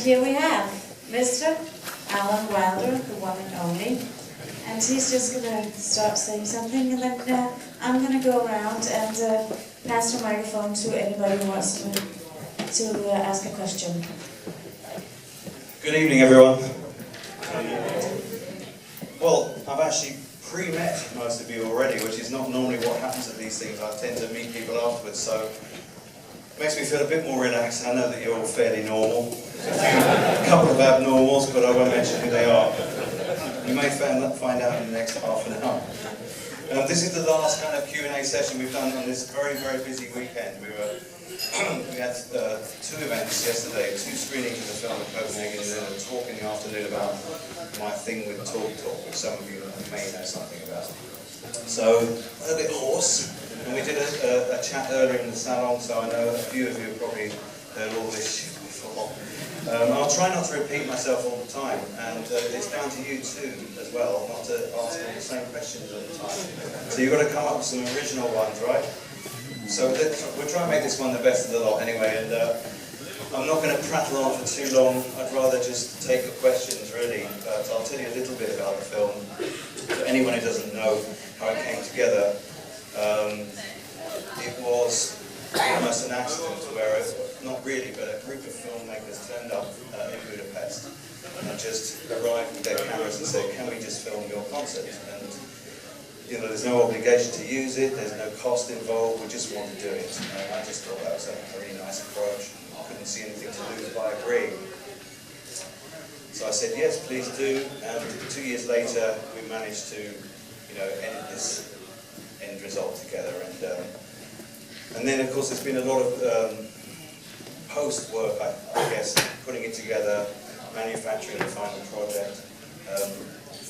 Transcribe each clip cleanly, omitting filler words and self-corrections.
here we have Mr. Alan Wilder, the one and only. And he's just going to start saying something, and then I'm going to go around and pass the microphone to anybody who wants to ask a question. Good evening, everyone. Well, I've actually pre-met most of you already, which is not normally what happens at these things. I tend to meet people afterwards, so it makes me feel a bit more relaxed. I know that you're all fairly normal. A couple of abnormals, but I won't mention who they are. You may find out in the next half an hour. This is the last kind of Q&A session we've done on this very, very busy weekend. We had two events yesterday, two screenings of the film in Copenhagen, and then a talk in the afternoon about my thing with Talk, which some of you may know something about. So, a bit hoarse. And we did a chat earlier in the salon, so I know a few of you have probably heard all this shit before. I'll try not to repeat myself all the time, and it's down to you too, as well, not to ask all the same questions all the time. So you've got to come up with some original ones, right? So we'll try and make this one the best of the lot anyway, and I'm not going to prattle on for too long. I'd rather just take the questions, really. I'll tell you a little bit about the film. For anyone who doesn't know how it came together, it was almost an accident where, not really, but a group of filmmakers turned up in Budapest and just arrived with their cameras and said, can we just film your concert? And you know, there's no obligation to use it, there's no cost involved, we just want to do it. And I just thought that was a really nice approach. I couldn't see anything to lose by agreeing. So I said, yes, please do, and 2 years later we managed to, edit this end result together. And then of course there's been a lot of post work, I guess, putting it together, manufacturing the final project,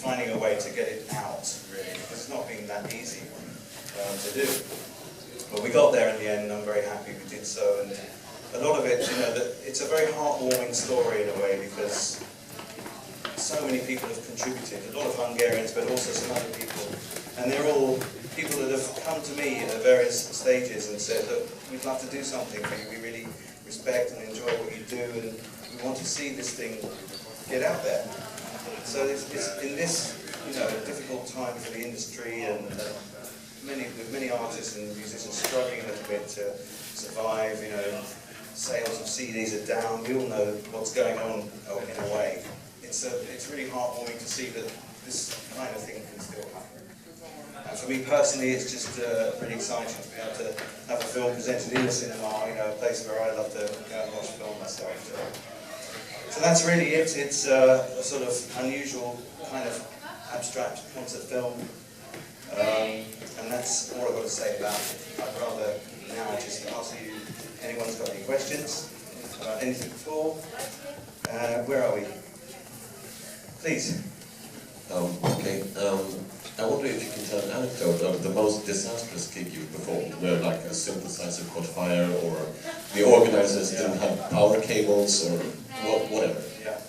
finding a way to get it out, really, because it's not been that easy to do. But we got there in the end, and I'm very happy we did so. And a lot of it, it's a very heartwarming story in a way, because so many people have contributed, a lot of Hungarians, but also some other people. And they're all people that have come to me at various stages and said, look, we'd love to do something for you, we really respect and enjoy what you do, and we want to see this thing get out there. So it's in this, difficult time for the industry, and with many artists and musicians struggling a little bit to survive, sales of CDs are down, we all know what's going on in a way. It's really heartwarming to see that this kind of thing can still happen. And for me personally, it's just really exciting to be able to have a film presented in the cinema, a place where I love to go and watch film myself. So that's really it. It's a sort of unusual kind of abstract concert film, and that's all I've got to say about it. I'd rather now just ask you, anyone's got any questions about anything at all? Where are we? Please. Okay. I wonder if you can tell an anecdote of the most disastrous gig you've performed, where like a synthesizer caught fire, or the organizers didn't have power cables, or whatever. Yeah.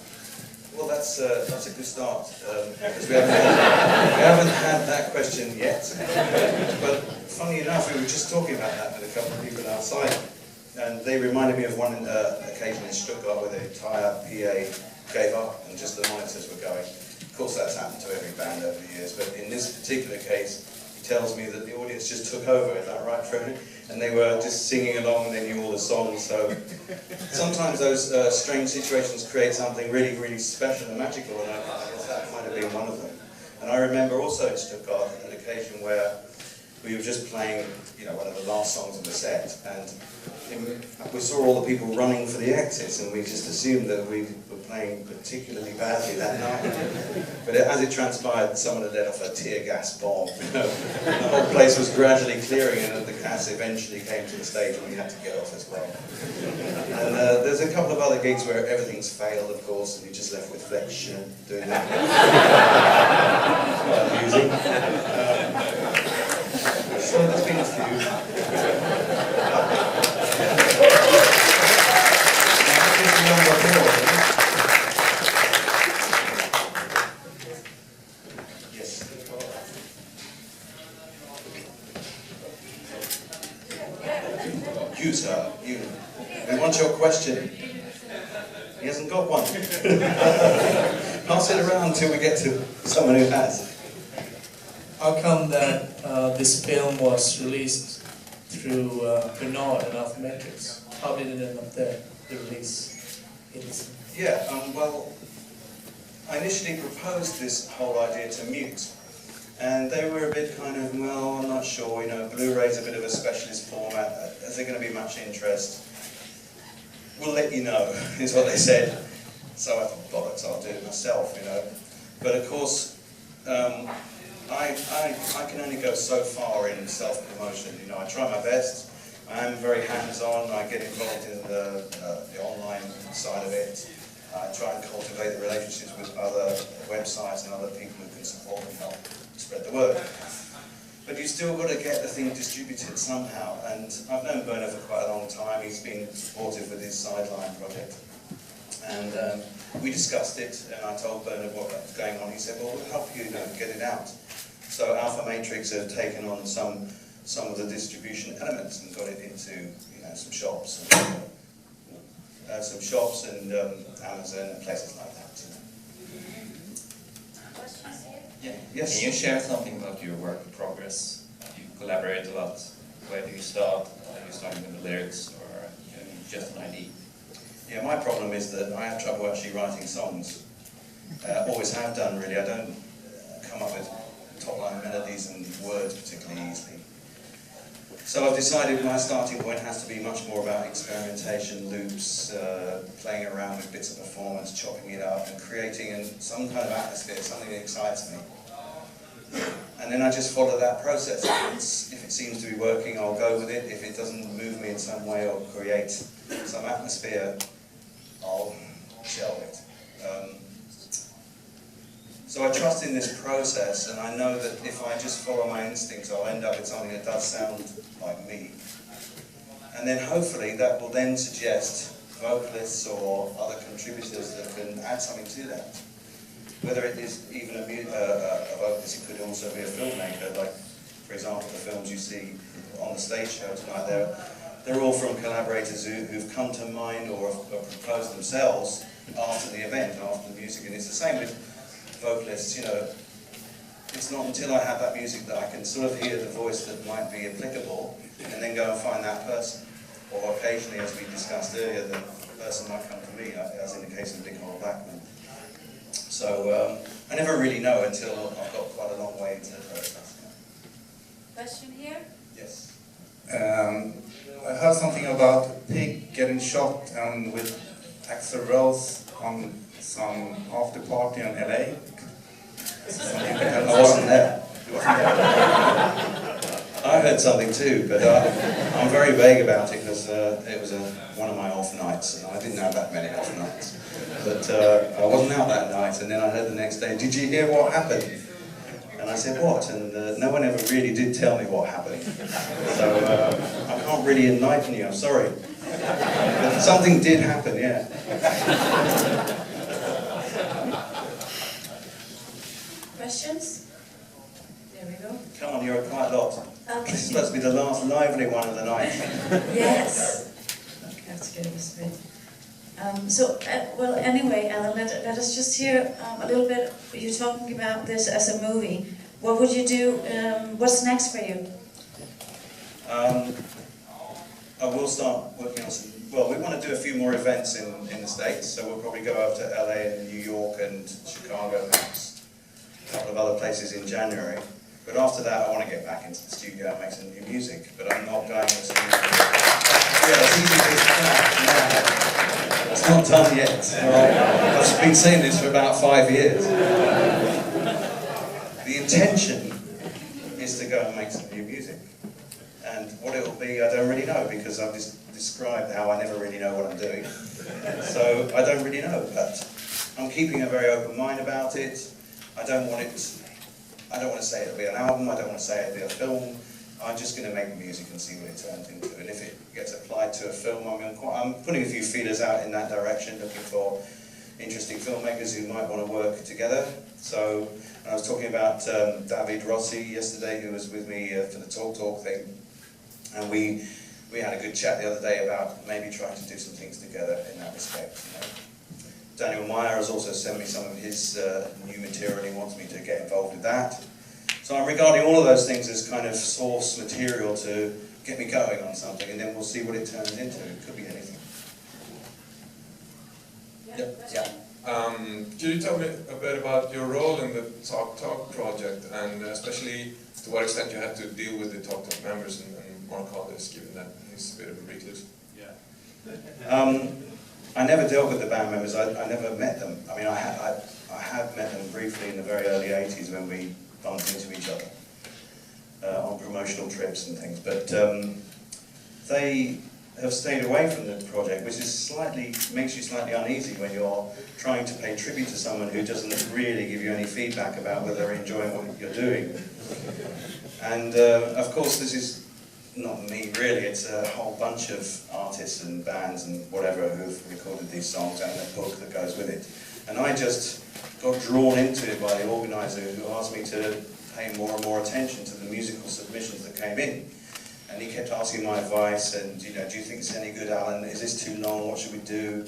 Well, that's a good start, because we haven't had that question yet. But funny enough, we were just talking about that with a couple of people outside, and they reminded me of one occasion in Stuttgart where the entire PA gave up and just the monitors were going. Of course, that's happened to every band over the years, but in this particular case, he tells me that the audience just took over. Is that right, Freddie? And they were just singing along, and they knew all the songs. So sometimes those strange situations create something really, really special and magical, and I guess that might have been one of them. And I remember also in Stuttgart an occasion where we were just playing, one of the last songs of the set, and we saw all the people running for the exits, and we just assumed that we were playing particularly badly that night. But as it transpired, someone had let off a tear gas bomb. The whole place was gradually clearing, and the gas eventually came to the stage, and we had to get off as well. And there's a couple of other gigs where everything's failed, of course, and you're just left with Fletch doing that. Quite amusing. So there's been a few. Yes. You, sir. You. We want your question. He hasn't got one. Pass it around until we get to someone who has. How come that this film was released through Bernard and Alphametrics? How did it end up there, the release? Yeah, well, I initially proposed this whole idea to Mute, and they were a bit kind of, well, I'm not sure, you know, Blu-ray's a bit of a specialist format, is there going to be much interest? We'll let you know, is what they said. So I thought, bollocks, I'll do it myself, you know. But of course, I can only go so far in self-promotion, you know. I try my best, I am very hands-on, I get involved in the online side of it. I try and cultivate the relationships with other websites and other people who can support and help spread the word. But you still got to get the thing distributed somehow, and I've known Bernard for quite a long time. He's been supportive with his Sideline project. And we discussed it, and I told Bernard what was going on. He said, well, we'll help you, get it out. So Alphametrics have taken on some of the distribution elements and got it into, you know, some shops and Amazon and places like that. You know. Questions here? Yeah. Yes. Can you share something about your work in progress? You collaborate a lot. Where do you start? Are you starting with the lyrics, or just an idea? Yeah, my problem is that I have trouble actually writing songs. Always have done, really. I don't come up with top-line melodies and words particularly easily. So I've decided my starting point has to be much more about experimentation, loops, playing around with bits of performance, chopping it up, and creating some kind of atmosphere, something that excites me. And then I just follow that process. If it seems to be working, I'll go with it. If it doesn't move me in some way or create some atmosphere, I'll shelve it. So I trust in this process, and I know that if I just follow my instincts, I'll end up with something that does sound like me. And then hopefully that will then suggest vocalists or other contributors that can add something to that. Whether it is even a vocalist, it could also be a filmmaker. Like, for example, the films you see on the stage show tonight, they're all from collaborators who've come to mind or have proposed themselves after the event, after the music. And it's the same with vocalists, you know. It's not until I have that music that I can sort of hear the voice that might be applicable and then go and find that person. Or occasionally, as we discussed earlier, the person might come to me, as in the case of Nicole Blackman. So I never really know until I've got quite a long way into the process. Question here? Yes. I heard something about Pig getting shot and with Axl Rose on some after party in LA. I wasn't there. I heard something too, but I'm very vague about it because it was one of my off nights, and I didn't have that many off nights. But I wasn't out that night, and then I heard the next day, did you hear what happened? And I said, what? And no one ever really did tell me what happened. So I can't really enlighten you, I'm sorry. But something did happen, yeah. Questions? There we go. Come on, you're quite a lot. Okay. This is supposed to be the last lively one of the night. Yes. Okay, that's good. That's good. Well, anyway, Alan, let us just hear a little bit. You're talking about this as a movie. What would you do? What's next for you? I will start working on some. Well, we want to do a few more events in the States, so we'll probably go over to LA and New York and Chicago, perhaps a couple of other places in January. But after that, I want to get back into the studio and make some new music. But I'm not going to. Yeah, it's easy to start. It's not done yet. All right? I've been saying this for about 5 years. The intention is to go and make some new music. And what it will be, I don't really know, because I've just described how I never really know what I'm doing. So I don't really know, but I'm keeping a very open mind about it. I don't want to say it'll be an album, I don't want to say it'll be a film. I'm just going to make music and see what it turns into. And if it gets applied to a film, I'm putting a few feelers out in that direction, looking for interesting filmmakers who might want to work together. So I was talking about David Rossi yesterday, who was with me for the Talk thing. And we had a good chat the other day about maybe trying to do some things together in that respect. You know? Daniel Meyer has also sent me some of his new material, and he wants me to get involved with that. So I'm regarding all of those things as kind of source material to get me going on something, and then we'll see what it turns into. It could be anything. Yeah. Can you tell me a bit about your role in the Talk project, and especially to what extent you had to deal with the Talk members and Mark Hollis, given that he's a bit of a recluse? I never dealt with the band members. I never met them. I mean, I have met them briefly in the very early '80s when we bumped into each other on promotional trips and things. But they have stayed away from the project, which is makes you slightly uneasy when you're trying to pay tribute to someone who doesn't really give you any feedback about whether they're enjoying what you're doing. And of course, this is not me really, it's a whole bunch of artists and bands and whatever who've recorded these songs and the book that goes with it. And I just got drawn into it by the organiser, who asked me to pay more and more attention to the musical submissions that came in. And he kept asking my advice, and do you think it's any good, Alan? Is this too long? What should we do?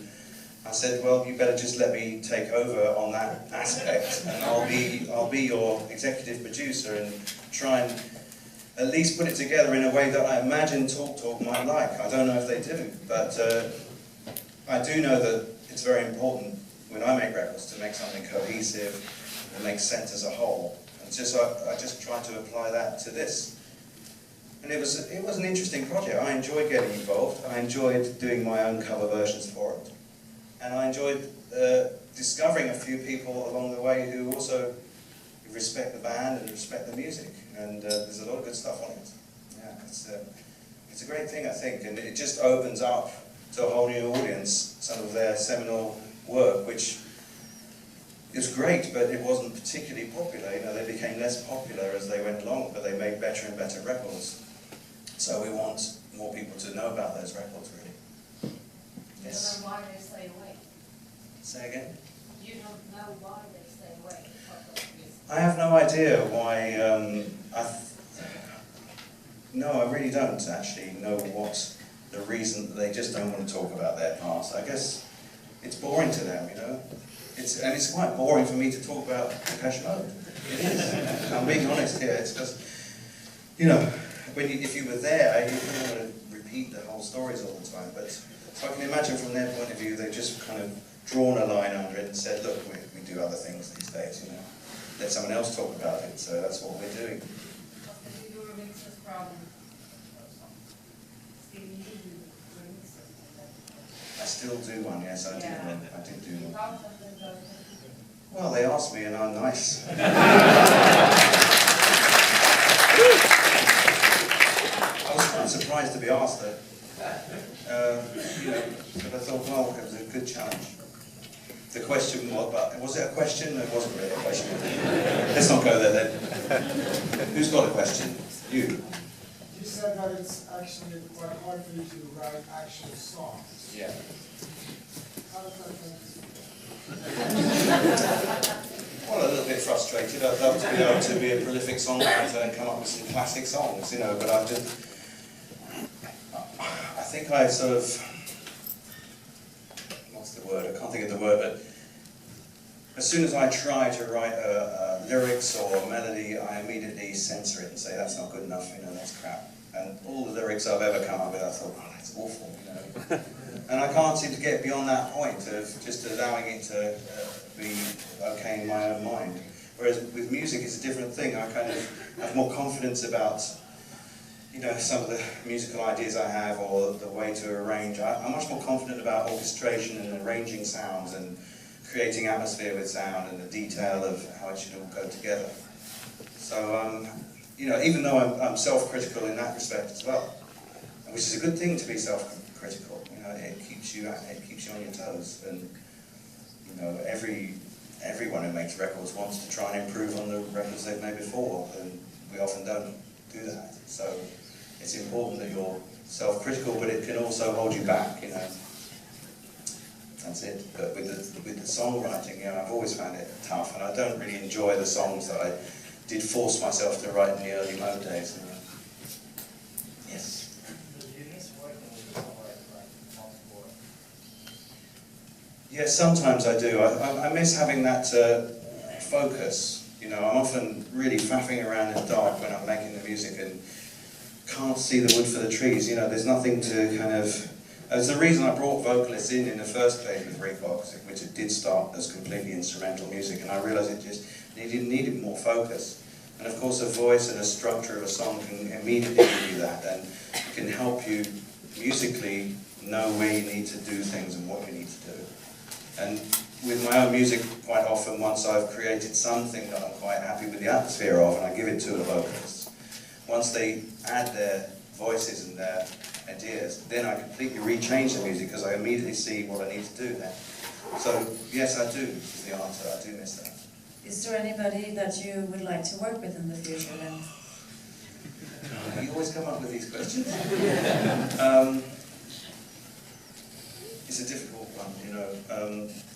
I said, well, you better just let me take over on that aspect, and I'll be your executive producer and try and at least put it together in a way that I imagine Talk might like. I don't know if they do, but I do know that it's very important when I make records to make something cohesive and make sense as a whole. And I just tried to apply that to this. And it was an interesting project. I enjoyed getting involved. I enjoyed doing my own cover versions for it. And I enjoyed discovering a few people along the way who also respect the band and respect the music. And there's a lot of good stuff on it. Yeah, it's a great thing, I think. And it just opens up to a whole new audience some of their seminal work, which is great, but it wasn't particularly popular. You know, they became less popular as they went along, but they made better and better records. So we want more people to know about those records, really. Yes. You don't know why they stay away. Say again? You don't know why they stay away. I have no idea why. No, I really don't actually know what the reason. They just don't want to talk about their past. I guess it's boring to them, you know. It's quite boring for me to talk about Depeche Mode. It is. I'm being honest here. It's just, you know, if you were there, you wouldn't want to repeat the whole stories all the time. But so I can imagine from their point of view, they've just kind of drawn a line under it and said, look, we do other things these days, you know. Let someone else talk about it. So that's what we're doing. Did you do remixes from Stevie remixes? I still do one, yes, I did one. I did do one. How does it go? Well, they asked me and I'm nice. I was quite surprised to be asked that. You know, but I thought, well, it was a good challenge. The question was it a question? It wasn't really a question. Let's not go there then. Who's got a question? You. You said that it's actually quite hard for you to write actual songs. Yeah. How does that make you Well, a little bit frustrated. I'd love to be able to be a prolific songwriter and come up with some classic songs, you know, but I think I sort of, what's the word? I can't think of the word, but as soon as I try to write lyrics or a melody, I immediately censor it and say, that's not good enough, you know, that's crap. And all the lyrics I've ever come up with, I thought, oh, that's awful, you know. And I can't seem to get beyond that point of just allowing it to be okay in my own mind. Whereas with music, it's a different thing. I kind of have more confidence about, you know, some of the musical ideas I have or the way to arrange. I'm much more confident about orchestration and arranging sounds and creating atmosphere with sound and the detail of how it should all go together. So, you know, even though I'm self-critical in that respect as well, which is a good thing to be self-critical. You know, it keeps you on your toes, and you know, everyone who makes records wants to try and improve on the records they've made before, and we often don't do that. So it's important that you're self-critical, but it can also hold you back. You know, that's it. But with the songwriting, you know, I've always found it tough, and I don't really enjoy the songs that I did force myself to write in the early Mode days. You know. Yes. Yes, sometimes I do. I miss having that focus. You know, I'm often really faffing around in the dark when I'm making the music and can't see the wood for the trees. You know, there's nothing to kind of... It's the reason I brought vocalists in the first place with Refox, which it did start as completely instrumental music, and I realised it just needed more focus. And of course a voice and a structure of a song can immediately give you that, and it can help you musically know where you need to do things and what you need to do. And with my own music, quite often, once I've created something that I'm quite happy with the atmosphere of, and I give it to the vocalists, once they add their voices and their ideas, then I completely rechange the music because I immediately see what I need to do then. So, yes, I do, is the answer. I do miss that. Is there anybody that you would like to work with in the future then? You always come up with these questions. It's a difficult one, you know.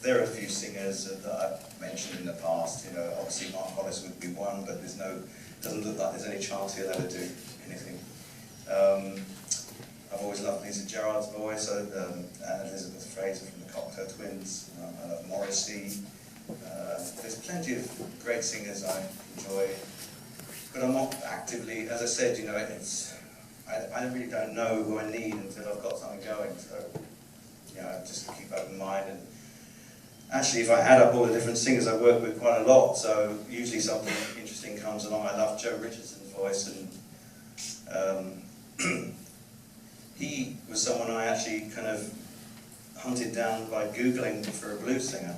There are a few singers that I've mentioned in the past. You know, obviously Mark Hollis would be one, but doesn't look like there's any chance he'll ever do anything. I've always loved Lisa Gerrard's voice, and Elizabeth Fraser from the Cocteau Twins. I love Morrissey. There's plenty of great singers I enjoy, but I'm not actively, as I said, you know, I really don't know who I need until I've got something going. So, you know, just keep open mind. And actually, if I add up all the different singers I work with quite a lot, so usually something interesting comes along. I love Joe Richardson's voice, and he was someone I actually kind of hunted down by Googling for a blues singer.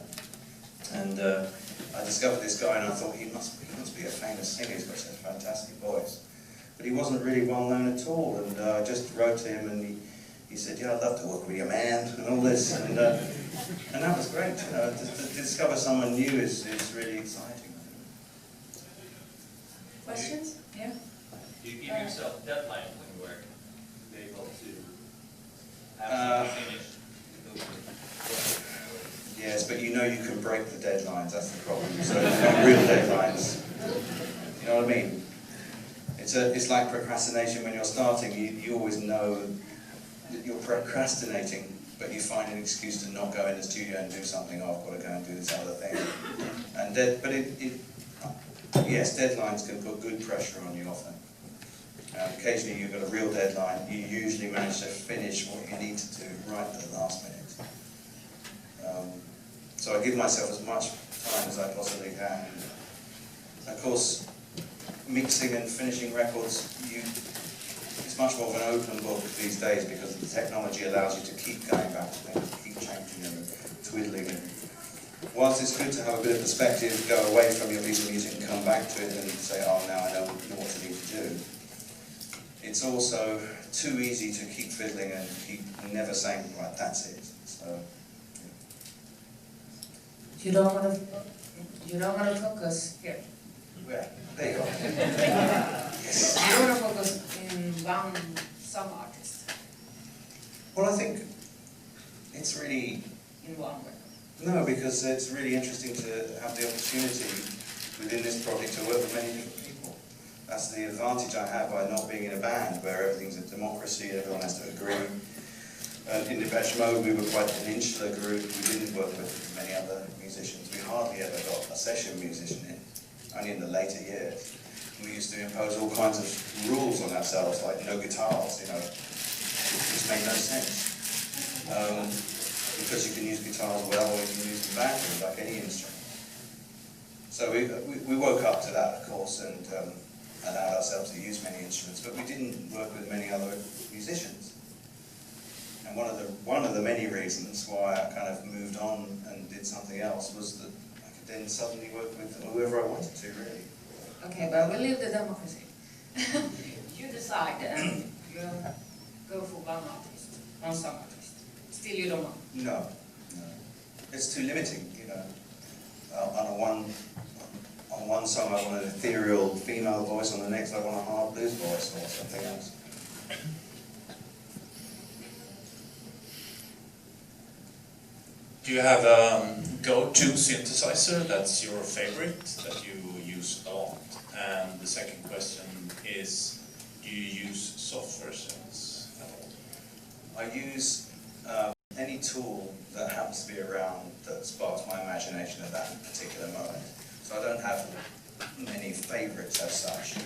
And I discovered this guy and I thought he must be a famous singer, he's got such a fantastic voice. But he wasn't really well known at all, and I just wrote to him and he said, yeah, I'd love to work with you, man, and all this. And that was great, you know, to discover someone new is really exciting. Questions? Yeah? Do you give yourself deadlines when you work? To be able to have something finished? Yes, but you know you can break the deadlines, that's the problem. So real deadlines, you know what I mean? It's like procrastination when you're starting. You always know that you're procrastinating, but you find an excuse to not go in the studio and do something. Oh, I've got to go and do this other thing. And yes, deadlines can put good pressure on you often. Occasionally you've got a real deadline. You usually manage to finish what you need to do right at the last minute. So I give myself as much time as I possibly can. Of course, mixing and finishing records, it's much more of an open book these days because the technology allows you to keep going back to things, keep changing and twiddling. And whilst it's good to have a bit of perspective, go away from your piece of music and come back to it and say, oh, now I know what I need to do. It's also too easy to keep fiddling and keep never saying, right, that's it. So. You don't want to focus here. Where? There you go. Yes. You don't want to focus in some artist. Well, I think it's really... In one way. No, because it's really interesting to have the opportunity within this project to work with many different people. That's the advantage I have by not being in a band where everything's a democracy, everyone has to agree. In Depeche Mode, we were quite an insular group. We didn't work with many other musicians. We hardly ever got a session musician in, only in the later years. We used to impose all kinds of rules on ourselves, like no guitars, you know, which made no sense. Because you can use guitars well, or you can use them badly, like any instrument. So we woke up to that, of course, and allowed ourselves to use many instruments, but we didn't work with many other musicians. And one of the many reasons why I kind of moved on and did something else was that I could then suddenly work with whoever I wanted to, really. Okay, but we leave the democracy. You decide and you go for one song artist. Still you don't want? No. It's too limiting, you know. On one song I want an ethereal female voice, on the next I want a hard blues voice or something else. Do you have a go-to synthesizer that's your favorite, that you use a lot? And the second question is, do you use software synths at all? I use any tool that happens to be around that sparks my imagination at that particular moment. So I don't have many favourites as such.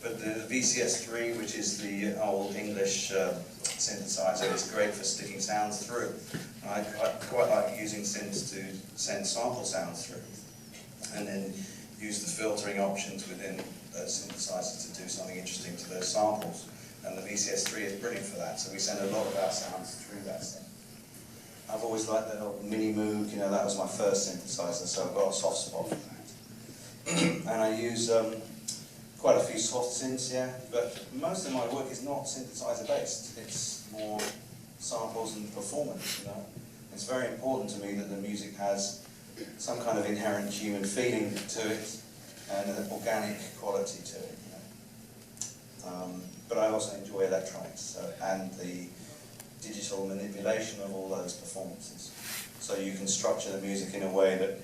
But the VCS3, which is the old English synthesizer, is great for sticking sounds through. I quite like using synths to send sample sounds through, and then use the filtering options within those synthesizers to do something interesting to those samples. And the VCS3 is brilliant for that, so we send a lot of our sounds through that synth. I've always liked that old Mini Moog, you know, that was my first synthesizer, so I've got a soft spot for that. And I use quite a few soft synths, yeah, but most of my work is not synthesizer based. It's more samples and performance, you know. It's very important to me that the music has some kind of inherent human feeling to it and an organic quality to it, you know. But I also enjoy electronics and the digital manipulation of all those performances. So you can structure the music in a way that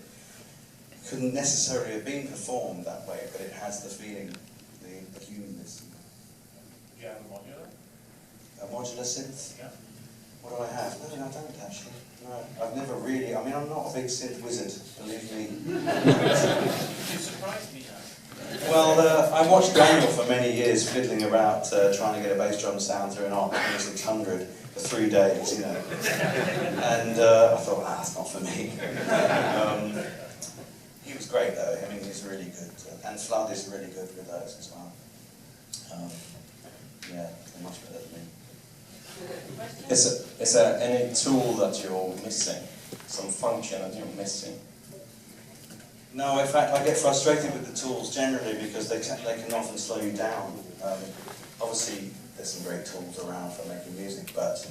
couldn't necessarily have been performed that way, but it has the feeling, the humanness. Do you have a modular? A modular synth? Yeah. What do I have? No, I don't actually. No, I've never really, I mean, I'm not a big synth wizard, believe me. You surprised me now. Well, I watched Daniel for many years fiddling about trying to get a bass drum sound through an ARC 2600 for 3 days, you know. And I thought, that's not for me. He was great though, I mean, he's really good. And Flood is really good with those as well. Yeah, they're much better than me. Is there any tool that you're missing? Some function that you're missing? No, in fact, I get frustrated with the tools generally because they can often slow you down. Obviously, there's some great tools around for making music, but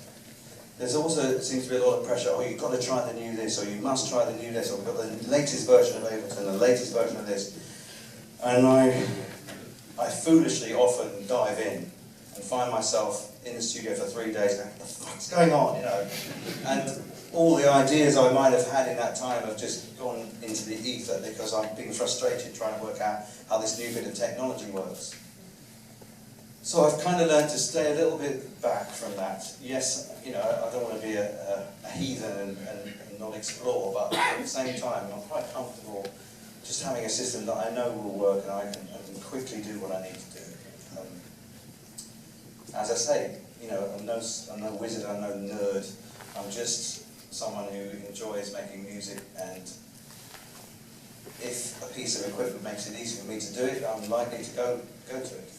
there's also, it seems to be a lot of pressure. Oh, you've got to try the new this, or you must try the new this, or we've got the latest version of Ableton, the latest version of this. And I foolishly often dive in and find myself in the studio for 3 days going, what the fuck's going on, you know? And all the ideas I might have had in that time have just gone into the ether because I've been frustrated trying to work out how this new bit of technology works. So I've kind of learned to stay a little bit back from that. Yes, you know, I don't want to be a heathen and not explore, but at the same time, I'm quite comfortable just having a system that I know will work and I can quickly do what I need to do. As I say, you know, I'm no wizard, I'm no nerd. I'm just someone who enjoys making music, and if a piece of equipment makes it easy for me to do it, I'm likely to go to it.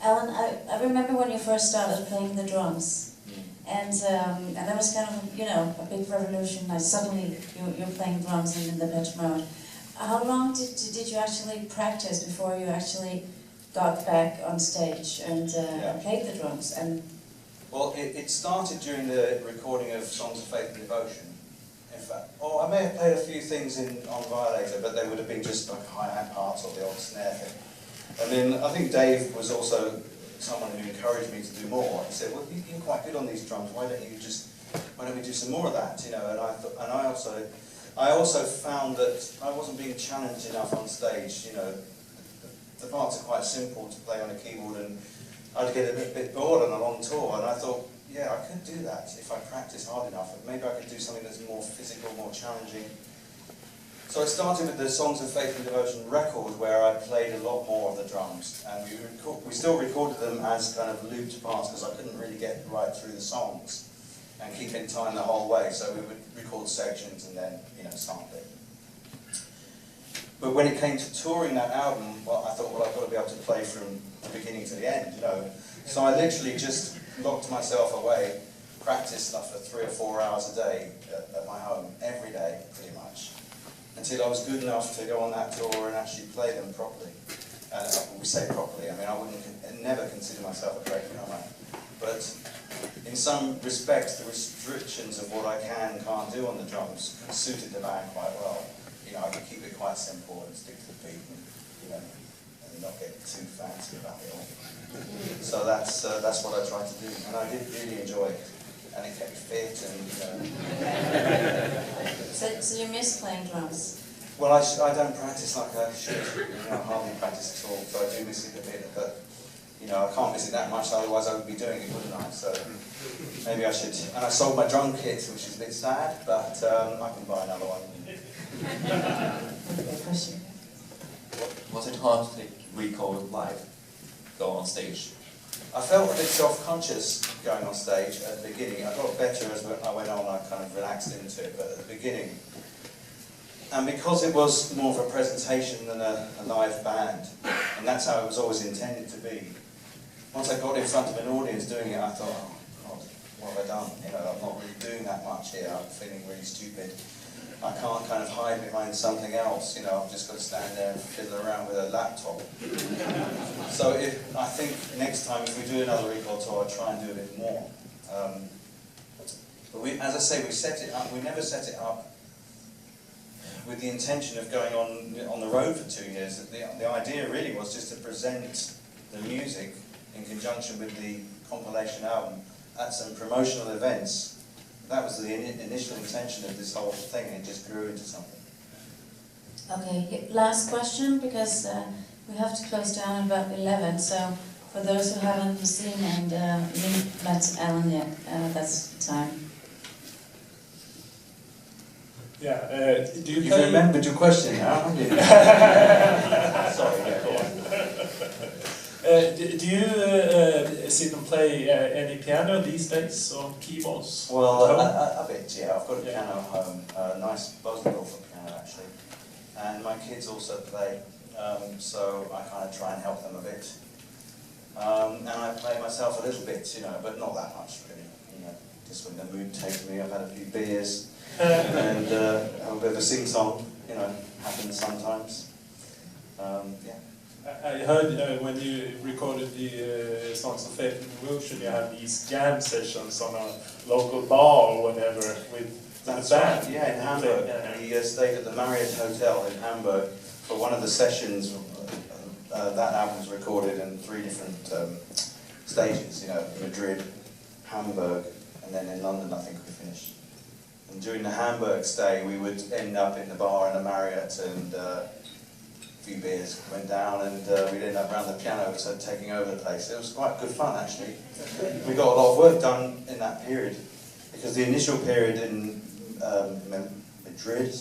Alan, I remember when you first started playing the drums, and that was kind of, you know, a big revolution. Like suddenly you're playing drums in the pitch mode. How long did you actually practice before you actually got back on stage and played the drums? And well, it started during the recording of Songs of Faith and Devotion. In fact, I may have played a few things on Violator, but they would have been just like hi-hat parts or the old snare thing. And then I think Dave was also someone who encouraged me to do more. He said, well, you're quite good on these drums, why don't we do some more of that, you know? And I also found that I wasn't being challenged enough on stage, you know. The parts are quite simple to play on a keyboard, and I'd get a bit bored on a long tour, and I thought, yeah, I could do that if I practice hard enough. Maybe I could do something that's more physical, more challenging. So I started with the Songs of Faith and Devotion record, where I played a lot more of the drums, and we still recorded them as kind of looped parts because I couldn't really get right through the songs and keep in time the whole way. So we would record sections and then, you know, sample it. But when it came to touring that album, well, I thought, well, I've got to be able to play from the beginning to the end, you know. So I literally just locked myself away, practiced stuff for 3 or 4 hours a day at my home, every day, pretty much, until I was good enough to go on that tour and actually play them properly. We say properly, I mean, I wouldn't never consider myself a great drummer, but in some respects, the restrictions of what I can and can't do on the drums suited the band quite well. You know, I could keep it quite simple and stick to the beat, and, you know, and not get too fancy about it all. So that's what I tried to do, and I did really enjoy it, and it kept me fit, and you know. so you miss playing drums? Well, I don't practice like I should. You know, I hardly practice at all, so I do miss it a bit. But You know, I can't miss it that much, otherwise I would be doing it, wouldn't I? So maybe I should. And I sold my drum kit, which is a bit sad, but I can buy another one. Question. Was it hard to take record live, go on stage? I felt a bit self-conscious going on stage at the beginning. I got better as I went on, I kind of relaxed into it, but at the beginning. And because it was more of a presentation than a live band, and that's how it was always intended to be, once I got in front of an audience doing it, I thought, oh God, what have I done? You know, I'm not really doing that much here, I'm feeling really stupid. I can't kind of hide behind something else, you know, I've just got to stand there and fiddle around with a laptop. So I think next time if we do another record tour, I'll try and do a bit more. But as I say, we set it up, we never set it up with the intention of going on the road for 2 years. The idea really was just to present the music in conjunction with the compilation album at some promotional events. That was the initial intention of this whole thing, and it just grew into something. Okay, last question, because we have to close down at about 11, so for those who haven't seen and met Alan yet, that's the time. Yeah, do you You've play... remembered your question now, haven't you? Sorry, yeah, go on. Do you sit and play any piano these days, or keyboards? Well, a bit, yeah. I've got a piano at home, a nice Bosendorfer piano actually, and my kids also play, so I kind of try and help them a bit. And I play myself a little bit, you know, but not that much really. You know, just when the mood takes me. I've had a few beers and have a bit of a sing-song. You know, happens sometimes. Yeah. I heard when you recorded the Songs of Faith and Devotion, you had these jam sessions on a local bar or whatever with the band. Right. Yeah, in Hamburg. Yeah. We stayed at the Marriott Hotel in Hamburg for one of the sessions. That album was recorded in 3 different stages. You know, Madrid, Hamburg, and then in London. I think we finished. And during the Hamburg stay, we would end up in the bar in the Marriott and. Few beers went down and we'd end up around the piano, so taking over the place. It was quite good fun actually. We got a lot of work done in that period because the initial period in Madrid,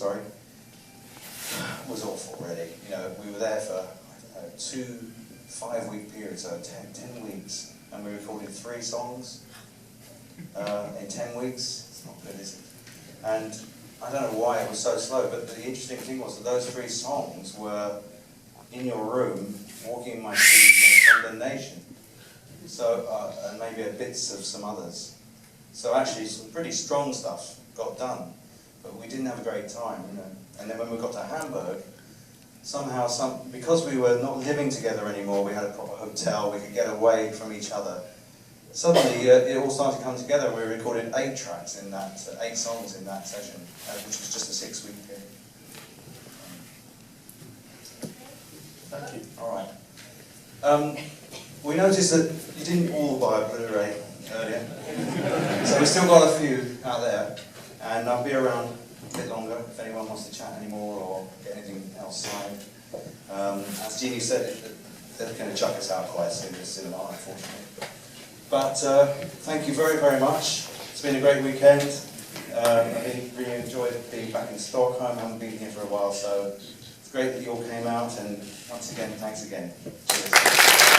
was awful really. You know, we were there for 2 5-week periods, so 10 weeks, and we recorded 3 songs in 10 weeks. It's not good, is it? And I don't know why it was so slow, but the interesting thing was that those 3 songs were in your room, walking in my shoes and Condemnation. So, and maybe bits of some others. So actually some pretty strong stuff got done, but we didn't have a great time, you know. And then when we got to Hamburg, somehow, because we were not living together anymore, we had a proper hotel, we could get away from each other. Suddenly, it all started to come together, and we recorded 8 tracks in that, 8 songs in that session, which was just a 6-week period. Thank you. All right. We noticed that you didn't all buy a Blu-ray earlier, so we've still got a few out there, and I'll be around a bit longer if anyone wants to chat anymore or get anything else signed. As Jeannie said, they're going to chuck us out quite soon at the cinema, unfortunately. But thank you very, very much. It's been a great weekend. I really enjoyed being back in Stockholm. I haven't been here for a while, so it's great that you all came out, and once again, thanks again. Cheers.